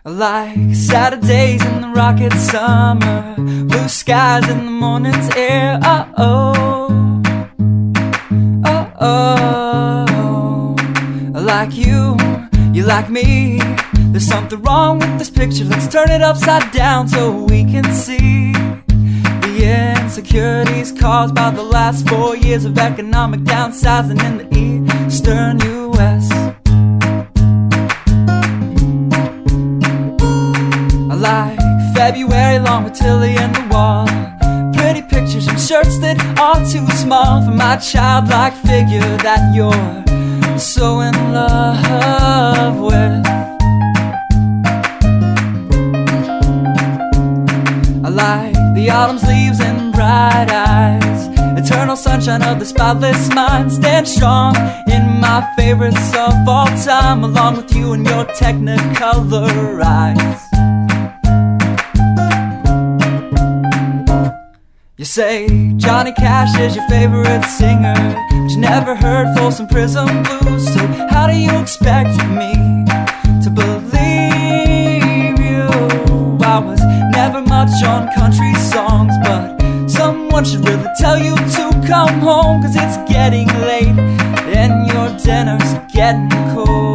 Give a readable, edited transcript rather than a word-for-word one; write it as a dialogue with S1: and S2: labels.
S1: Like Saturdays in the rocket summer, blue skies in the morning's air. Oh, oh, oh, oh. Like you like me. There's something wrong with this picture. Let's turn it upside down so we can see the insecurities caused by the last 4 years of economic downsizing in the eastern U.S. Like February long with Tilly and the wall, pretty pictures and shirts that are too small for my childlike figure that you're so in love with. I like the autumn's leaves and bright eyes, eternal sunshine of the spotless mind. Stand strong in my favorites of all time, along with you and your technicolor eyes. You say Johnny Cash is your favorite singer, but you never heard Folsom Prison Blues. So how do you expect me to believe you? I was never much on country songs, but someone should really tell you to come home, 'cause it's getting late and your dinner's getting cold.